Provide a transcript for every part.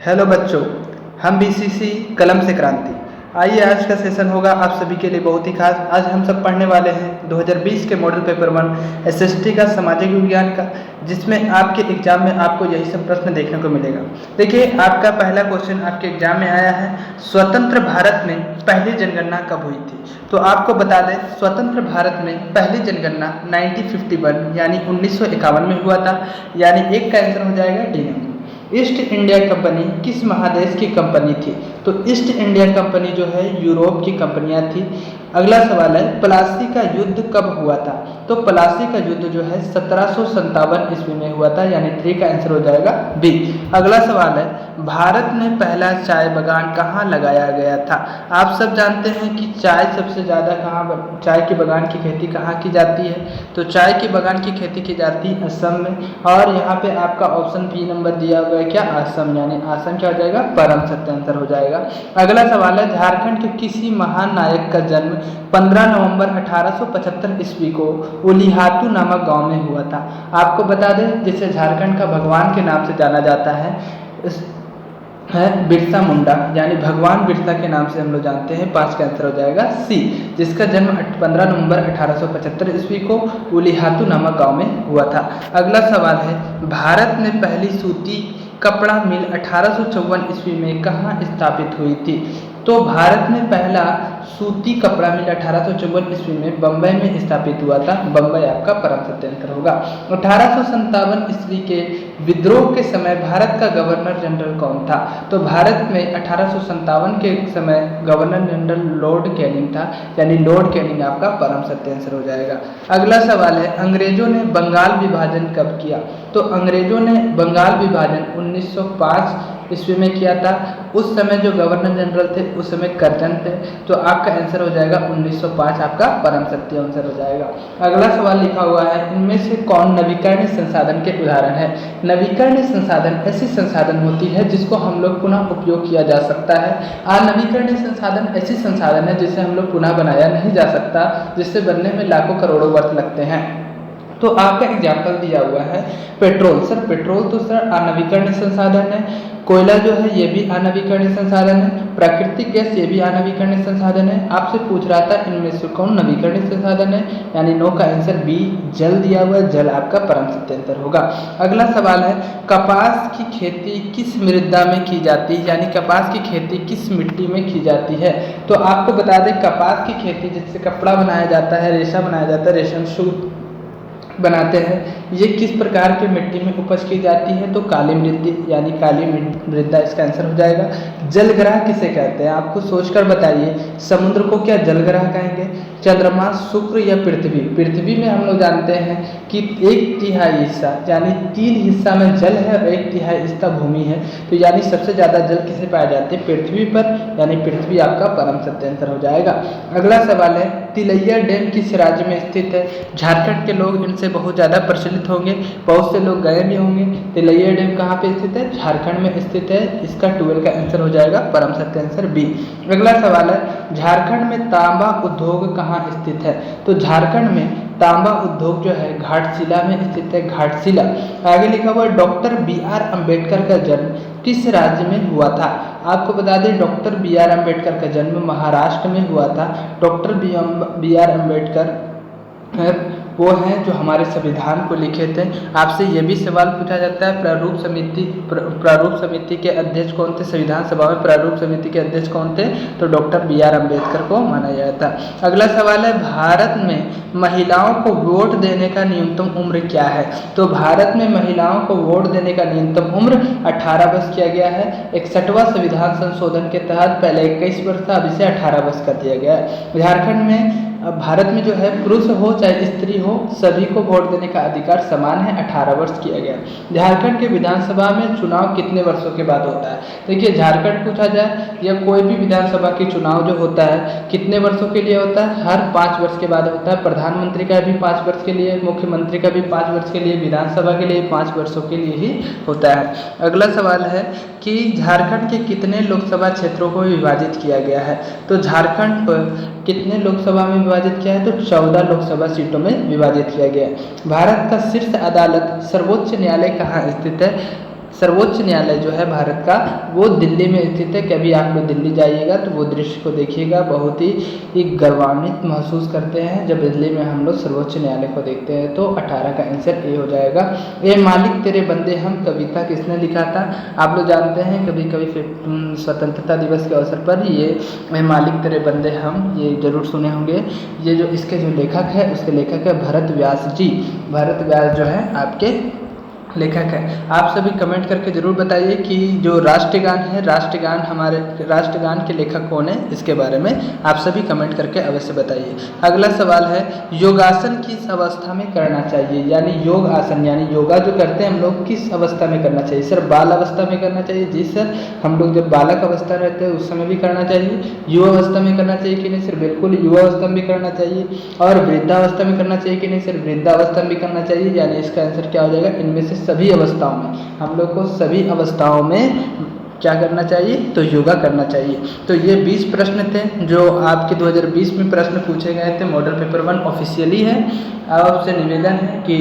Hello बच्चों, हम BCC कलम से क्रांति। आइए, आज का सेशन होगा आप सभी के लिए बहुत ही खास। आज हम सब पढ़ने वाले हैं 2020 के मॉडल पेपर 1 एसएसटी का सामाजिक विज्ञान का, जिसमें आपके एग्जाम में आपको यही सब प्रश्न देखने को मिलेगा। देखिए, आपका पहला क्वेश्चन आपके एग्जाम में आया है, स्वतंत्र भारत में पहली जनगणना कब हुई थी। तो आपको बता दें, स्वतंत्र भारत में पहली जनगणना 1951 यानी 1951 में हुआ था। यानी एक का आंसर हो जाएगा D number. East India company किस महादेश की कंपनी थी। तो ईस्ट इंडिया कंपनी जो है यूरोप की कंपनियां थी। अगला सवाल है, प्लासी का युद्ध कब हुआ था। तो प्लासी का युद्ध जो है 1757 ईस्वी में हुआ था। यानी 3 का आंसर हो जाएगा बी। अगला सवाल है, भारत में पहला चाय बागान कहाँ लगाया गया था। आप सब जानते हैं कि चाय सबसे ज़्यादा चाय के बागान की खेती कहाँ की जाती है। तो चाय के बागान की खेती की जाती है असम में। और यहाँ पे आपका ऑप्शन बी नंबर दिया हुआ है क्या, असम। यानी असम क्या हो जाएगा, परम सत्य आंसर हो जाएगा। अगला सवाल है, झारखंड के किसी महान नायक का जन्म 15 नवंबर 1875 ईस्वी को उलिहातू नामक गांव में हुआ था। आपको बता दें, जिसे झारखंड का भगवान के नाम से जाना जाता है बिरसा मुंडा। यानी भगवान बिरसा के नाम से हम लोग जानते हैं। 5 का आंसर हो जाएगा सी, जिसका जन्म 15 नवंबर 1875 ईस्वी को उलिहातू नामक गांव में हुआ था। अगला सवाल है, भारत में पहली सूती कपड़ा मिल 1854 ईस्वी में कहाँ स्थापित हुई थी। तो भारत में पहला सूती कपड़ा मिल 1854 ईस्वी में बम्बई में स्थापित हुआ था। बम्बई आपका परम सत्य आंसर होगा। 1857 ईस्वी के विद्रोह के समय भारत का गवर्नर जनरल कौन था। तो भारत में 1857 के समय गवर्नर जनरल लॉर्ड कैनिंग था। यानी लॉर्ड कैनिंग आपका परम सत्य आंसर हो जाएगा। अगला सवाल है, अंग्रेजों ने बंगाल विभाजन कब किया। तो अंग्रेजों ने बंगाल विभाजन 1905 ईस्वी में किया था। उस समय जो गवर्नर जनरल थे उस समय कर्जन थे। तो आपका आंसर हो जाएगा 1905, आपका परम सत्य आंसर हो जाएगा। अगला सवाल लिखा हुआ है, इनमें से कौन नवीकरणीय संसाधन के उदाहरण है। नवीकरणीय संसाधन ऐसी संसाधन होती है जिसको हम लोग पुनः उपयोग किया जा सकता है। अनवीकरणीय संसाधन ऐसी संसाधन है जिसे हम लोग पुनः बनाया नहीं जा सकता, जिससे बनने में लाखों करोड़ों वर्ष लगते हैं। तो आपका एग्जाम्पल दिया हुआ है पेट्रोल। सर पेट्रोल तो सर अनवीकरणीय संसाधन है। कोयला जो है ये भी अनवीकरणीय संसाधन है। प्राकृतिक गैस ये भी अनवीकरणीय संसाधन है। आपसे पूछ रहा था इनमें से कौन नवीकरणीय संसाधन है। यानी नो का आंसर बी, जल दिया हुआ है। जल आपका परम सत्य आंसर होगा। अगला सवाल है, कपास की खेती किस मृदा में की जाती है। यानी कपास की खेती किस मिट्टी में की जाती है। तो आपको बता दें, कपास की खेती जिससे कपड़ा बनाया जाता है, रेशा बनाया जाता है, रेशम सूत बनाते हैं, ये किस प्रकार की मिट्टी में उपज की जाती है। तो काली मृदा, यानी काली मृदा इसका आंसर हो जाएगा। जलग्रह किसे कहते हैं, आपको सोचकर बताइए। समुद्र को क्या जलग्रह कहेंगे। चंद्रमा, शुक्र या पृथ्वी। पृथ्वी में हम लोग जानते हैं कि 1/3 हिस्सा यानी 3 हिस्सा में जल है और 1/3 हिस्सा भूमि है। तो यानी सबसे ज़्यादा जल किसे पाए जाते हैं, पृथ्वी पर। यानी पृथ्वी आपका परम सत्य आंसर हो जाएगा। अगला सवाल है, तिलैया डैम किस राज्य में स्थित है। झारखंड के लोग इनसे बहुत ज़्यादा प्रचलित होंगे, बहुत से लोग गए भी होंगे। तिलैया डैम कहाँ पे स्थित है, झारखंड में स्थित है। इसका 12 का आंसर हो जाएगा परम सत्य आंसर बी। अगला सवाल है, झारखंड में तांबा उद्योग कहाँ स्थित है। तो झारखंड में तांबा उद्योग जो है घाटशिला में स्थित है। घाटशिला। आगे लिखा हुआ है, डॉक्टर BR अम्बेडकर का जन्म किस राज्य में हुआ था। आपको बता दें, डॉक्टर BR अम्बेडकर का जन्म महाराष्ट्र में हुआ था। डॉक्टर BR अम्बेडकर वो हैं जो हमारे संविधान को लिखे थे। आपसे ये भी सवाल पूछा जाता है, प्रारूप समिति के अध्यक्ष कौन थे। संविधान सभा में प्रारूप समिति के अध्यक्ष कौन थे। तो डॉक्टर BR अम्बेडकर को माना जाता है। अगला सवाल है, भारत में महिलाओं को वोट देने का न्यूनतम उम्र क्या है। तो भारत में महिलाओं को वोट देने का न्यूनतम उम्र 18 वर्ष किया गया है। 61वां संविधान संशोधन के तहत पहले 21 वर्ष था, अब इसे 18 वर्ष कर दिया गया है। झारखंड में, भारत में जो है पुरुष हो चाहे स्त्री हो, सभी को वोट देने का अधिकार समान है। 18 वर्ष किया गया। झारखंड के विधानसभा में चुनाव कितने वर्षों के बाद होता है। देखिए, झारखंड पूछा जाए या कोई भी विधानसभा की चुनाव जो होता है कितने वर्षों के लिए होता है, हर 5 वर्ष के बाद होता है। प्रधानमंत्री का भी 5 वर्ष के लिए, मुख्यमंत्री का भी 5 वर्ष के लिए, विधानसभा के लिए 5 वर्षों के लिए ही होता है। अगला सवाल है कि झारखंड के कितने लोकसभा क्षेत्रों को विभाजित किया गया है। तो झारखंड पर कितने लोकसभा में विभाजित किया है। तो 14 लोकसभा सीटों में विभाजित किया गया है। भारत का शीर्ष अदालत सर्वोच्च न्यायालय कहाँ स्थित है। सर्वोच्च न्यायालय जो है भारत का वो दिल्ली में स्थित है। कभी आप लोग दिल्ली जाइएगा तो वो दृश्य को देखिएगा, बहुत ही गौरवान्वित महसूस करते हैं जब दिल्ली में हम लोग सर्वोच्च न्यायालय को देखते हैं। तो 18 का आंसर ए हो जाएगा। ए मालिक तेरे बंदे हम कविता किसने लिखा था? आप लोग जानते हैं कभी कभी स्वतंत्रता दिवस के अवसर पर ये मालिक तेरे बंदे हम ये जरूर सुने होंगे। ये जो इसके जो लेखक है उसके लेखक है भरत व्यास जी। भरत व्यास जो है आपके लेखक है। आप सभी कमेंट करके ज़रूर बताइए कि जो राष्ट्रगान है, राष्ट्रगान हमारे राष्ट्रगान के लेखक कौन है, इसके बारे में आप सभी कमेंट करके अवश्य बताइए। अगला सवाल है योगासन किस अवस्था में करना चाहिए? यानी योग आसन यानी योगा जो करते हैं हम लोग किस अवस्था में करना चाहिए? सर बाल अवस्था में करना चाहिए। जी सर, हम लोग जब बालक अवस्था रहते हैं उस समय भी करना चाहिए। युवा अवस्था में करना चाहिए कि नहीं? सर बिल्कुल युवा अवस्था में भी करना चाहिए। और वृद्धावस्था में करना चाहिए कि नहीं? सर वृद्धावस्था में भी करना चाहिए। यानी इसका आंसर क्या हो जाएगा? इनमें से सभी अवस्थाओं में, हम लोग को सभी अवस्थाओं में क्या करना चाहिए? तो योगा करना चाहिए। तो ये 20 प्रश्न थे जो आपके 2020 में प्रश्न पूछे गए थे। मॉडल पेपर 1 ऑफिशियली है। आपसे निवेदन है कि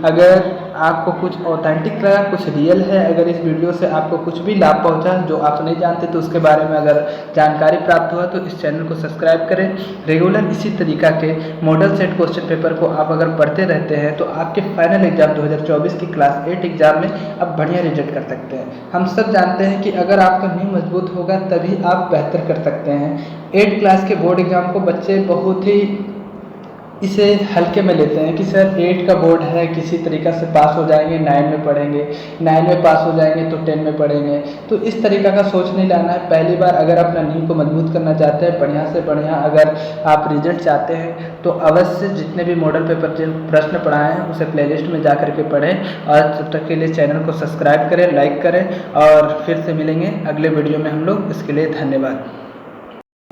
अगर आपको कुछ ऑथेंटिक लगा, कुछ रियल है, अगर इस वीडियो से आपको कुछ भी लाभ पहुंचा जो आप नहीं जानते तो उसके बारे में अगर जानकारी प्राप्त हुआ तो इस चैनल को सब्सक्राइब करें। रेगुलर इसी तरीक़ा के मॉडल सेट क्वेश्चन पेपर को आप अगर पढ़ते रहते हैं तो आपके फाइनल एग्जाम 2024 की क्लास 8 एग्जाम में आप बढ़िया रिजल्ट कर सकते हैं। हम सब जानते हैं कि अगर आपका नींव मजबूत होगा तभी आप बेहतर कर सकते हैं। 8 क्लास के बोर्ड एग्जाम को बच्चे बहुत ही इसे हल्के में लेते हैं कि सर 8 का बोर्ड है, किसी तरीक़ा से पास हो जाएंगे, 9 में पढ़ेंगे, 9 में पास हो जाएंगे तो 10 में पढ़ेंगे। तो इस तरीक़ा का सोच नहीं लाना है। पहली बार अगर अपना नींव को मजबूत करना चाहते हैं, बढ़िया से बढ़िया अगर आप रिजल्ट चाहते हैं तो अवश्य जितने भी मॉडल पेपर प्रश्न पढ़ाए हैं उसे प्लेलिस्ट में जा करके पढ़ें। और तब तक के लिए चैनल को सब्सक्राइब करें, लाइक करें और फिर से मिलेंगे अगले वीडियो में हम लोग। इसके लिए धन्यवाद।